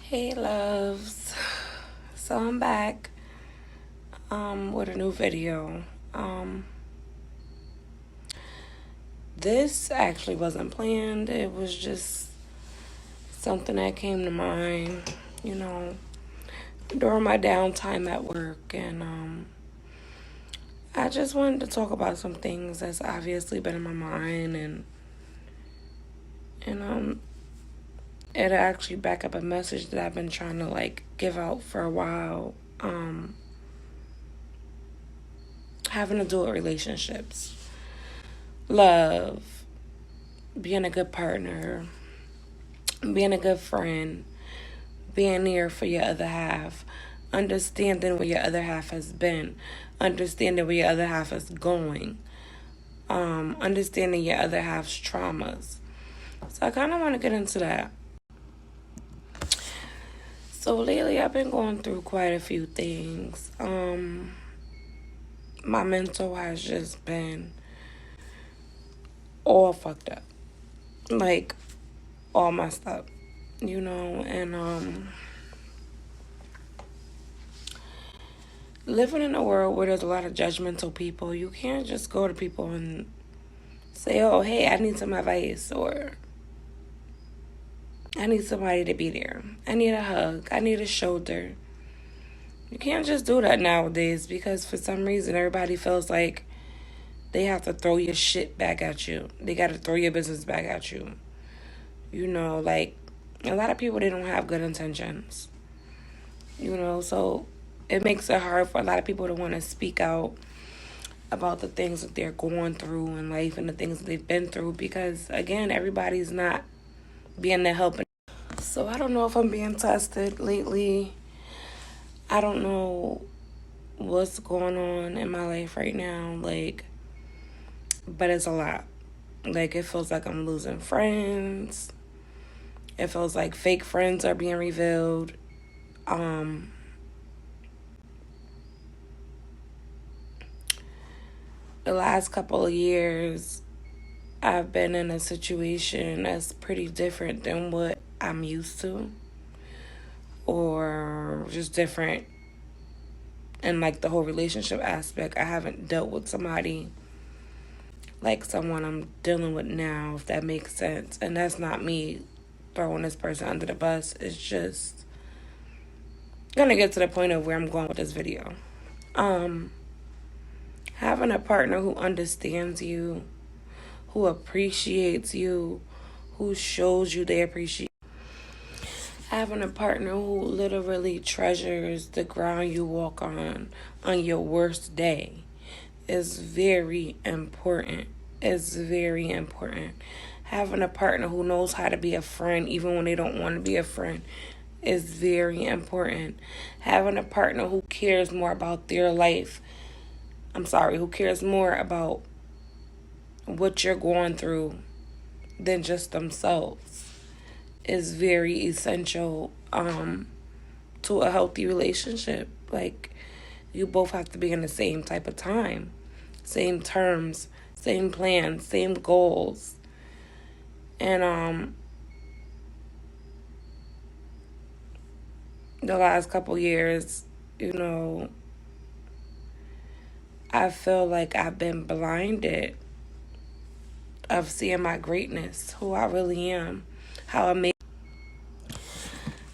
Hey loves. So I'm back with a new video. This actually wasn't planned. It was just something that came to mind, you know, during my downtime at work, and I just wanted to talk about some things that's obviously been in my mind, and it actually back up a message that I've been trying to give out for a while. Having to do with relationships, love, being a good partner, being a good friend, being there for your other half, understanding where your other half has been, understanding where your other half is going, understanding your other half's traumas. So I kind of want to get into that. So lately I've been going through quite a few things. My mental has just been all fucked up. Like, all messed up, and living in a world where there's a lot of judgmental people, you can't just go to people and say, oh, hey, I need some advice, or I need somebody to be there. I need a hug. I need a shoulder. You can't just do that nowadays because for some reason everybody feels like they have to throw your shit back at you. They got to throw your business back at you. Like a lot of people, they don't have good intentions. So it makes it hard for a lot of people to want to speak out about the things that they're going through in life and the things that they've been through because, again, everybody's not being there helping. So I don't know if I'm being tested lately. I don't know what's going on in my life right now, but it's a lot. It feels like I'm losing friends. It feels like fake friends are being revealed. The last couple of years, I've been in a situation that's pretty different than what I'm used to, or just different in the whole relationship aspect. I haven't dealt with somebody like someone I'm dealing with now, if that makes sense. And that's not me throwing this person under the bus. It's just gonna get to the point of where I'm going with this video. Having a partner who understands you, who appreciates you, who shows you they appreciate. Having a partner who literally treasures the ground you walk on your worst day is very important. It's very important. Having a partner who knows how to be a friend even when they don't want to be a friend is very important. Having a partner who cares more about their life, who cares more about what you're going through than just themselves is very essential to a healthy relationship. You both have to be in the same type of time, same terms, same plans, same goals. And the last couple years, I feel like I've been blinded of seeing my greatness, who I really am, how amazing.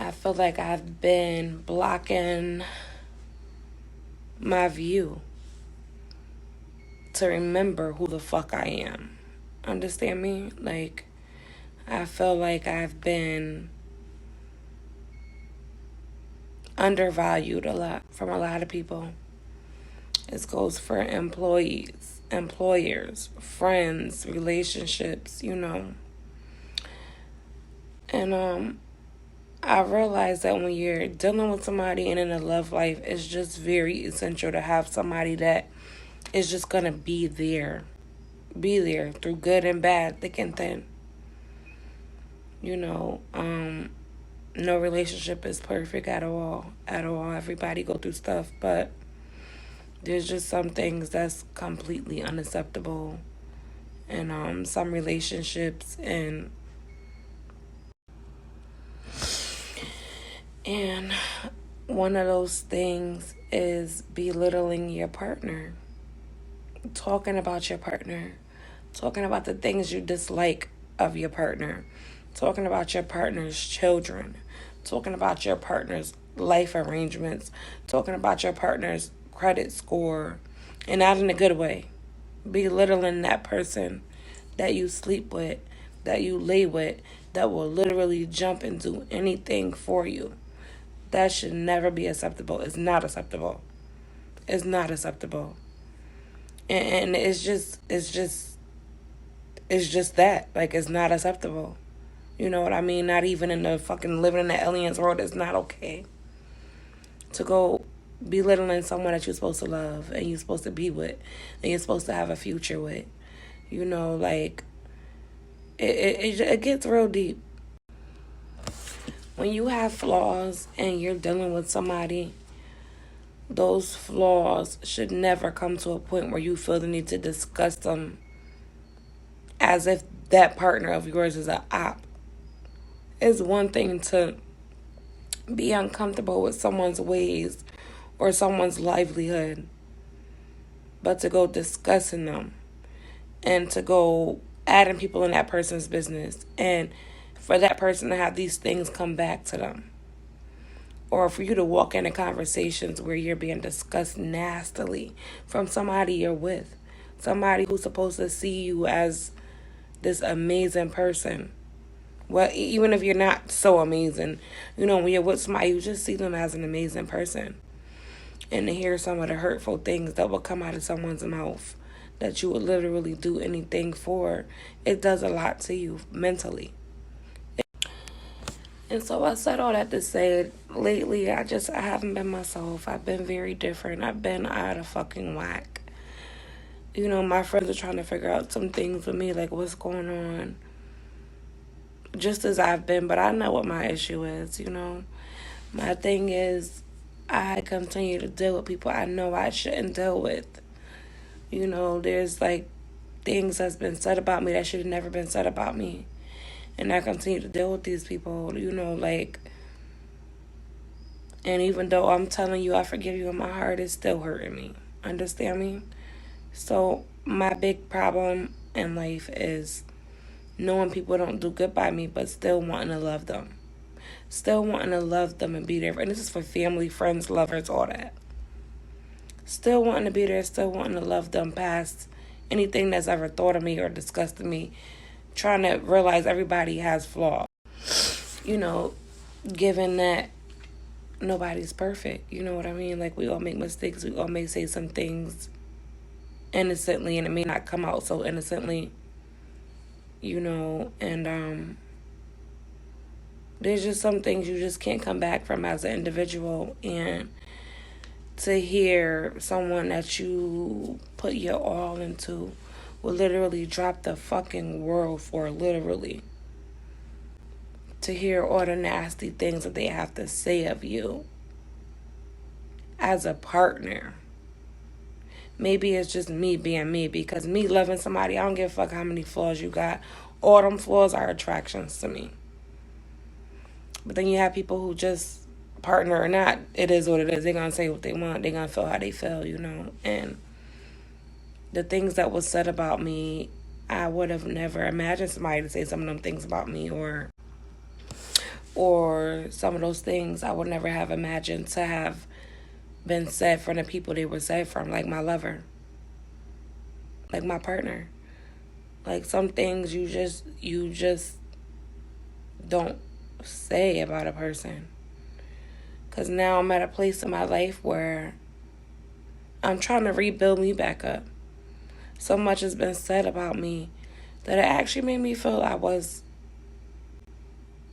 I feel like I've been blocking my view to remember who the fuck I am. Understand me? I feel like I've been undervalued a lot from a lot of people. This goes for employees, employers, friends, relationships, And I realize that when you're dealing with somebody and in a love life, it's just very essential to have somebody that is just going to be there through good and bad, thick and thin. No relationship is perfect at all. Everybody go through stuff, but there's just some things that's completely unacceptable in some relationships, and And one of those things is belittling your partner, talking about your partner, talking about the things you dislike of your partner, talking about your partner's children, talking about your partner's life arrangements, talking about your partner's credit score, and not in a good way. Belittling that person that you sleep with, that you lay with, that will literally jump and do anything for you. That should never be acceptable. It's not acceptable. It's not acceptable. And it's just that. Like, it's not acceptable. You know what I mean? Not even in the fucking living in the aliens world. It's not okay to go belittling someone that you're supposed to love and you're supposed to be with and you're supposed to have a future with. You know, like, it gets real deep. When you have flaws and you're dealing with somebody, those flaws should never come to a point where you feel the need to discuss them as if that partner of yours is an op. It's one thing to be uncomfortable with someone's ways or someone's livelihood, but to go discussing them and to go adding people in that person's business and for that person to have these things come back to them. Or for you to walk into conversations where you're being discussed nastily from somebody you're with. Somebody who's supposed to see you as this amazing person. Well, even if you're not so amazing, you know, when you're with somebody, you just see them as an amazing person. And to hear some of the hurtful things that will come out of someone's mouth that you would literally do anything for, it does a lot to you mentally. And so I said all that to say, lately I haven't been myself. I've been very different. I've been out of fucking whack. You know, my friends are trying to figure out some things with me, like what's going on. Just as I've been, but I know what my issue is, you know. My thing is, I continue to deal with people I know I shouldn't deal with. You know, there's like things that's been said about me that should have never been said about me. And I continue to deal with these people, you know, like, and even though I'm telling you I forgive you in my heart, it's still hurting me. Understand me? So my big problem in life is knowing people don't do good by me, but still wanting to love them. Still wanting to love them and be there. And this is for family, friends, lovers, all that. Still wanting to be there, still wanting to love them past anything that's ever thought of me or disgusted me. Trying to realize everybody has flaws. You know, given that nobody's perfect. You know what I mean? Like, we all make mistakes. We all may say some things innocently, and it may not come out so innocently. You know, and there's just some things you just can't come back from as an individual. And to hear someone that you put your all into will literally drop the fucking world for, literally. To hear all the nasty things that they have to say of you as a partner. Maybe it's just me being me, because me loving somebody, I don't give a fuck how many flaws you got. All them flaws are attractions to me. But then you have people who just, partner or not, it is what it is. They're going to say what they want. They're going to feel how they feel, you know. And the things that was said about me, I would have never imagined somebody to say some of them things about me, or some of those things I would never have imagined to have been said from the people they were said from, like my lover, like my partner. Like, some things you just don't say about a person. Because now I'm at a place in my life where I'm trying to rebuild me back up. So much has been said about me that it actually made me feel I was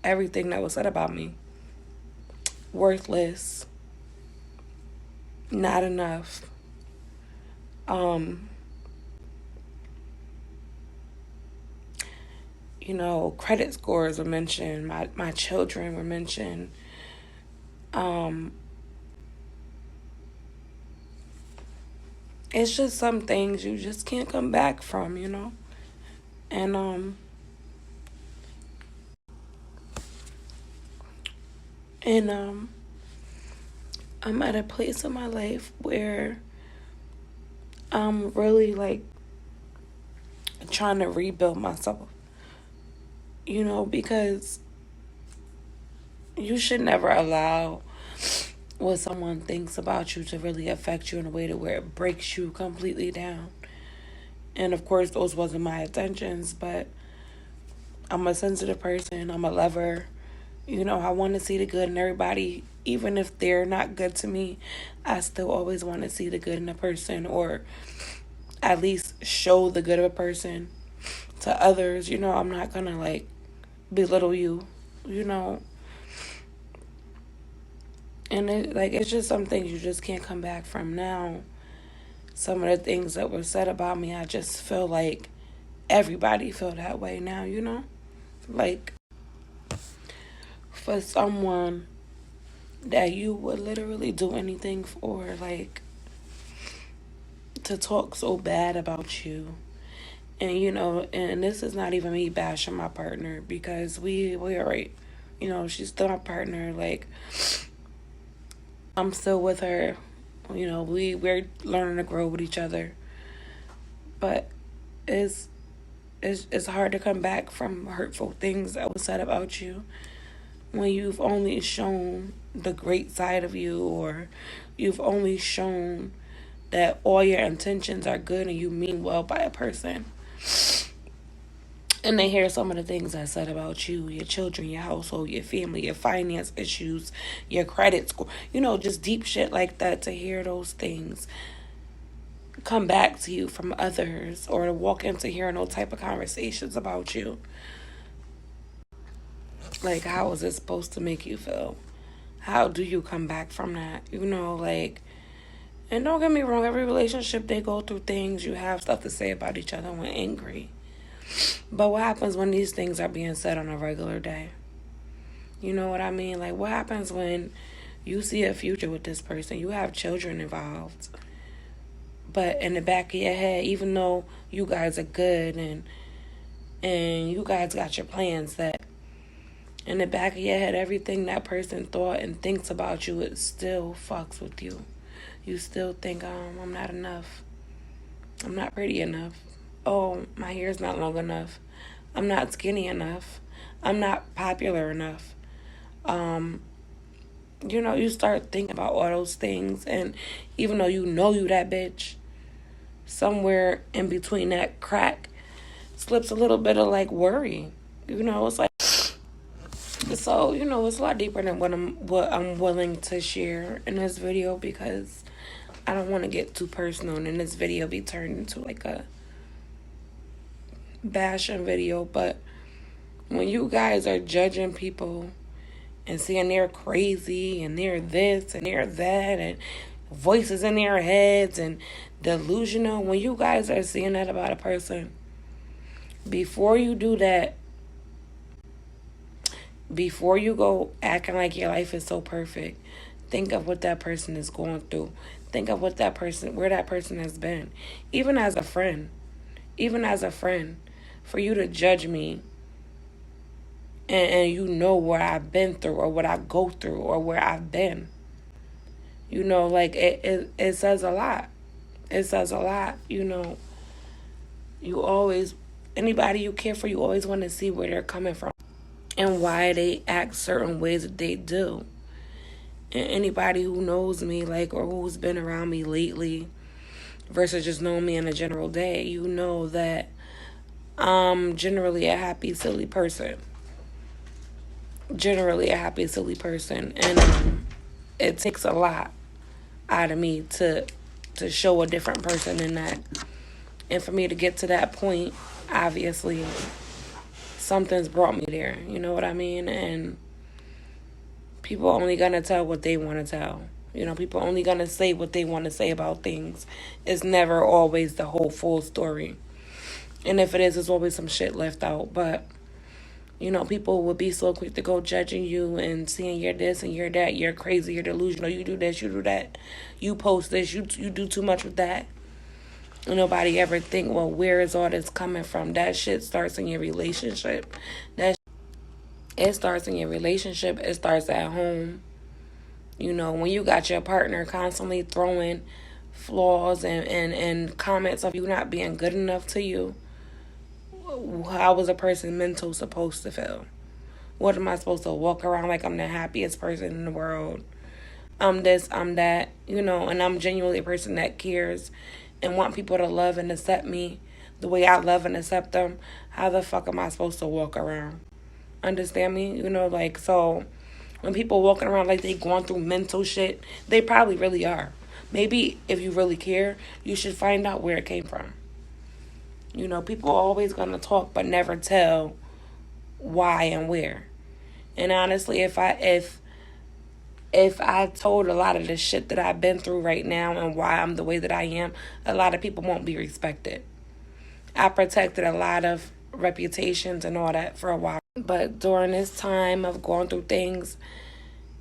everything that was said about me. Worthless. Not enough. You know, credit scores were mentioned. My children were mentioned. It's just some things you just can't come back from, you know? And And I'm at a place in my life where I'm really like trying to rebuild myself, because you should never allow what someone thinks about you to really affect you in a way to where it breaks you completely down. And of course, those wasn't my intentions, but I'm a sensitive person. I'm a lover. I want to see the good in everybody. Even if they're not good to me, I still always want to see the good in a person, or at least show the good of a person to others. I'm not going to like belittle you, And it's just some things you just can't come back from now. Some of the things that were said about me, I just feel like everybody feel that way now, Like, for someone that you would literally do anything for, like, to talk so bad about you. And, and this is not even me bashing my partner, because we are right. She's still my partner. Like, I'm still with her. We're learning to grow with each other. But it's hard to come back from hurtful things that was said about you when you've only shown the great side of you, or you've only shown that all your intentions are good and you mean well by a person. And they hear some of the things I said about you, your children, your household, your family, your finance issues, your credit score, just deep shit like that. To hear those things come back to you from others, or to walk into hearing those type of conversations about you. Like, how is it supposed to make you feel? How do you come back from that? And don't get me wrong, every relationship, they go through things. You have stuff to say about each other when angry. But what happens when these things are being said on a regular day? You know what I mean? Like, what happens when you see a future with this person? You have children involved. But in the back of your head, even though you guys are good and you guys got your plans set, in the back of your head, everything that person thought and thinks about you, it still fucks with you. You still think, I'm not enough. I'm not pretty enough. Oh, my hair's not long enough. I'm not skinny enough. I'm not popular enough. You start thinking about all those things, and even though you that bitch, somewhere in between that crack slips a little bit of like worry. It's like, so it's a lot deeper than what I'm willing to share in this video, because I don't want to get too personal and in this video be turned into like a bashing video. But when you guys are judging people and saying they're crazy and they're this and they're that and voices in their heads and delusional, when you guys are saying that about a person, before you do that, before you go acting like your life is so perfect, think of what that person is going through. Think of where that person has been. Even as a friend, for you to judge me and where I've been through, or what I go through, or where I've been. Like, it says a lot. It says a lot. You always, anybody you care for, you always want to see where they're coming from and why they act certain ways that they do. And anybody who knows me, like, or who's been around me lately versus just knowing me in a general day, that I'm generally a happy, silly person. And it takes a lot out of me to show a different person in that. And for me to get to that point, obviously, something's brought me there. You know what I mean? And people are only going to tell what they want to tell. People are only going to say what they want to say about things. It's never always the whole full story. And if it is, there's always some shit left out. But, people would be so quick to go judging you and saying you're this and you're that, you're crazy, you're delusional, you do this, you do that, you post this, you do too much with that. And nobody ever think, well, where is all this coming from? That shit starts in your relationship. It starts in your relationship. It starts at home. You know, when you got your partner constantly throwing flaws and comments of you not being good enough to you, how is a person mental supposed to feel? What am I supposed to walk around like I'm the happiest person in the world? I'm this, I'm that, you know, and I'm genuinely a person that cares and want people to love and accept me the way I love and accept them. How the fuck am I supposed to walk around? Understand me? You know, like, so when people walking around like they going through mental shit, they probably really are. Maybe if you really care, you should find out where it came from. You know, people are always gonna talk but never tell why and where. And honestly, if I told a lot of the shit that I've been through right now and why I'm the way that I am, a lot of people won't be respected. I protected a lot of reputations and all that for a while. But during this time of going through things,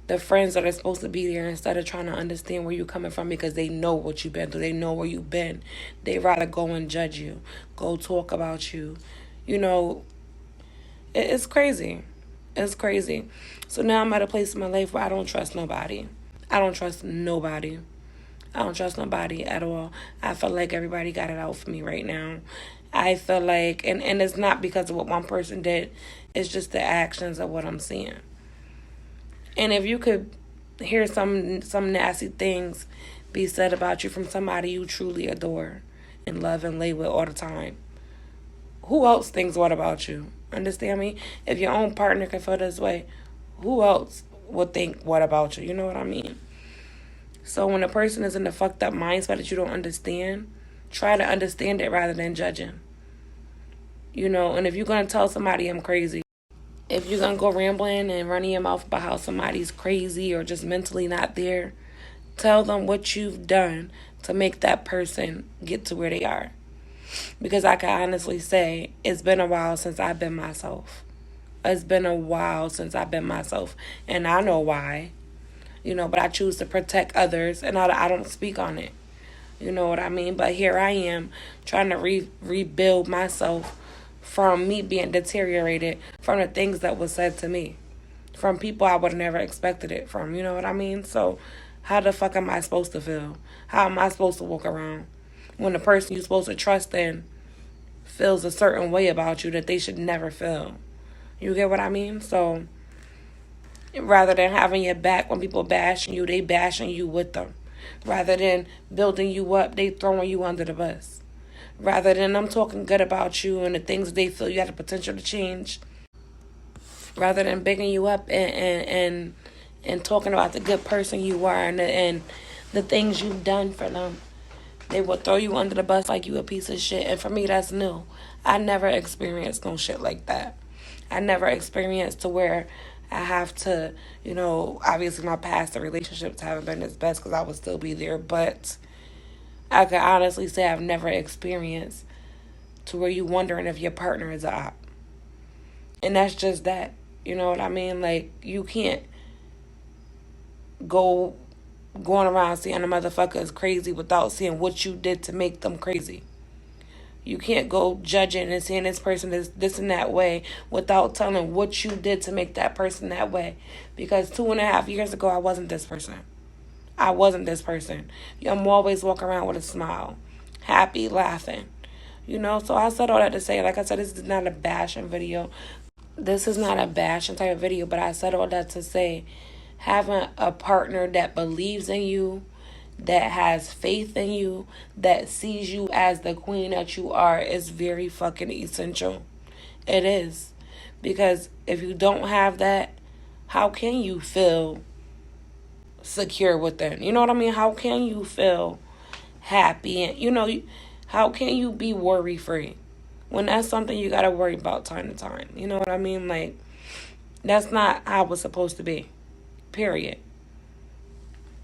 the friends that are supposed to be there, instead of trying to understand where you're coming from because they know what you've been through, they know where you've been, they rather go and judge you, go talk about you. You know, it's crazy. It's crazy. So now I'm at a place in my life where I don't trust nobody. I don't trust nobody. I don't trust nobody at all. I feel like everybody got it out for me right now. I feel like, and it's not because of what one person did, it's just the actions of what I'm seeing. And if you could hear some nasty things be said about you from somebody you truly adore and love and lay with all the time, who else thinks what about you? Understand me? If your own partner can feel this way, who else would think what about you? You know what I mean? So when a person is in the fucked up mindset that you don't understand, try to understand it rather than judging. You know, and if you're going to tell somebody I'm crazy, if you're going to go rambling and running your mouth about how somebody's crazy or just mentally not there, tell them what you've done to make that person get to where they are. Because I can honestly say it's been a while since I've been myself. It's been a while since I've been myself. And I know why. You know, but I choose to protect others and I don't speak on it. You know what I mean? But here I am trying to rebuild myself from me being deteriorated from the things that was said to me. From people I would have never expected it from. You know what I mean? So how the fuck am I supposed to feel? How am I supposed to walk around when the person you're supposed to trust in feels a certain way about you that they should never feel? You get what I mean? So rather than having your back when people bashing you, they bashing you with them. Rather than building you up, they throwing you under the bus. Rather than them talking good about you and the things they feel you have the potential to change. Rather than bigging you up and talking about the good person you are and the things you've done for them, they will throw you under the bus like you a piece of shit. And for me, that's new. I never experienced no shit like that. I never experienced to where I have to, you know, obviously my past relationships haven't been as best because I would still be there. But I can honestly say I've never experienced to where you wondering if your partner is a op. And that's just that. You know what I mean? Like, you can't going around saying a motherfucker is crazy without seeing what you did to make them crazy. You can't go judging and saying this person is this and that way without telling what you did to make that person that way. Because 2.5 years ago, I wasn't this person. I wasn't this person. I'm always walking around with a smile, happy, laughing. You know, so I said all that to say, like I said, this is not a bashing video. This is not a bashing type of video, but I said all that to say having a partner that believes in you, that has faith in you, that sees you as the queen that you are is very fucking essential. It is. Because if you don't have that, how can you feel secure within? You know what I mean? How can you feel happy? And, you know, how can you be worry free when that's something you got to worry about time to time? You know what I mean? Like, that's not how it's supposed to be. Period.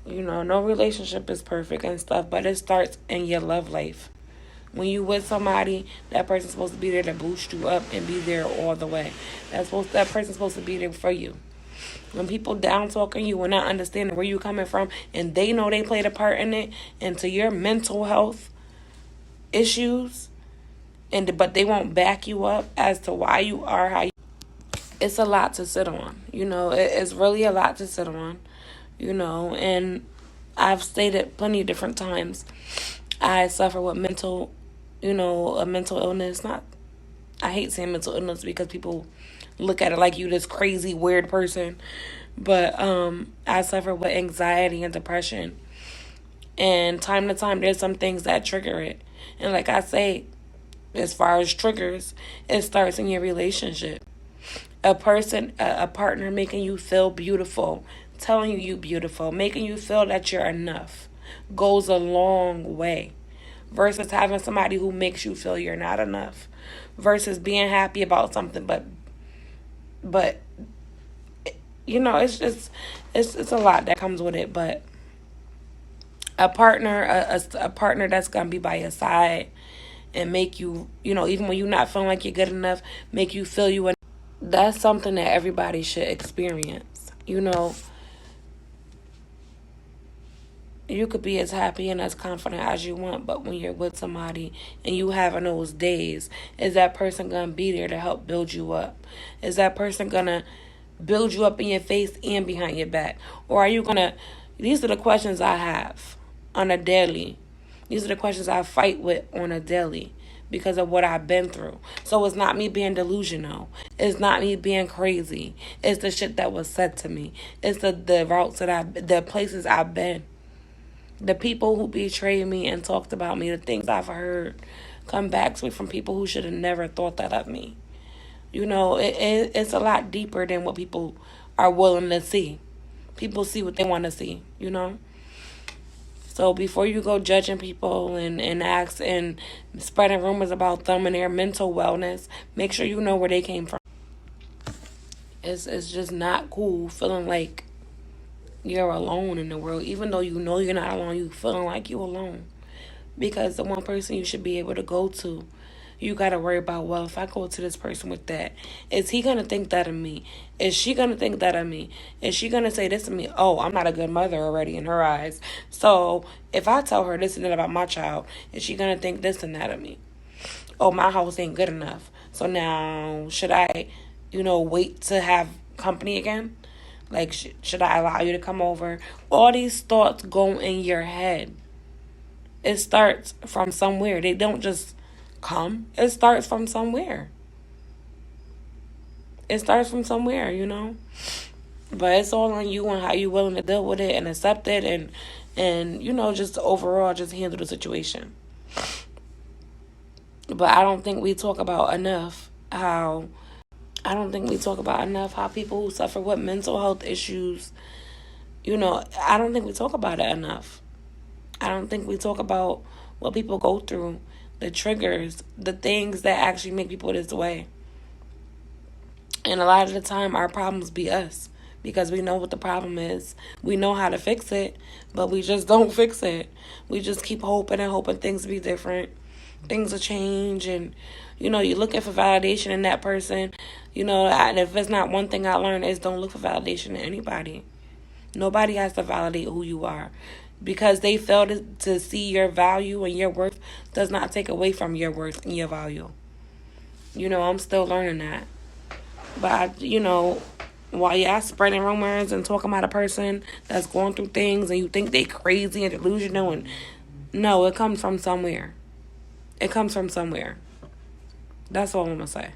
You know, no relationship is perfect and stuff, but it starts in your love life. When you with somebody, that person's supposed to be there to boost you up and be there all the way. That person's supposed to be there for you. When people down talking you and not understanding where you're coming from, and they know they played a part in it, and to your mental health issues, but they won't back you up as to why you are how you. it's a lot to sit on. It's really a lot to sit on. And I've stated plenty of different times, I suffer with a mental illness. Not, I hate saying mental illness because people look at it like you this crazy, weird person. But I suffer with anxiety and depression. And time to time, there's some things that trigger it. And like I say, as far as triggers, it starts in your relationship. A person, a partner making you feel beautiful, telling you beautiful, making you feel that you're enough goes a long way. Versus having somebody who makes you feel you're not enough. Versus being happy about something, but it's a lot that comes with it. But a partner, a partner that's gonna be by your side and make you, even when you're not feeling like you're good enough, make you feel you. That's something that everybody should experience. You could be as happy and as confident as you want, but when you're with somebody and you having those days, is that person gonna be there to help build you up? Is that person gonna build you up in your face and behind your back? Or are you gonna, these are the questions I have on a daily. These are the questions I fight with on a daily because of what I've been through. So it's not me being delusional. It's not me being crazy. It's the shit that was said to me. It's the routes the places I've been. The people who betrayed me and talked about me, the things I've heard come back to me from people who should have never thought that of me. It's a lot deeper than what people are willing to see. People see what they want to see, So before you go judging people and ask and spreading rumors about them and their mental wellness, make sure you know where they came from. It's just not cool feeling like you're alone in the world. Even though you're not alone, you feeling like you alone. Because the one person you should be able to go to, you got to worry about, well, if I go to this person with that, is he going to think that of me? Is she going to think that of me? Is she going to say this to me? Oh, I'm not a good mother already in her eyes. So if I tell her this and that about my child, is she going to think this and that of me? Oh, my house ain't good enough. So now should I, wait to have company again? Like, should I allow you to come over? All these thoughts go in your head. It starts from somewhere. They don't just come. It starts from somewhere. It starts from somewhere, But it's all on you and how you're willing to deal with it and accept it and just overall just handle the situation. But I don't think we talk about enough how people who suffer with mental health issues, I don't think we talk about it enough. I don't think we talk about what people go through, the triggers, the things that actually make people this way. And a lot of the time, our problems be us because we know what the problem is. We know how to fix it, but we just don't fix it. We just keep hoping and hoping things be different. Things will change and, you're looking for validation in that person. And if it's not one thing I learned is don't look for validation in anybody. Nobody has to validate who you are. Because they fail to see your value and your worth does not take away from your worth and your value. I'm still learning that. But, while y'all spreading rumors and talking about a person that's going through things and you think they crazy and delusional, and no, it comes from somewhere. It comes from somewhere. That's all I'm going to say.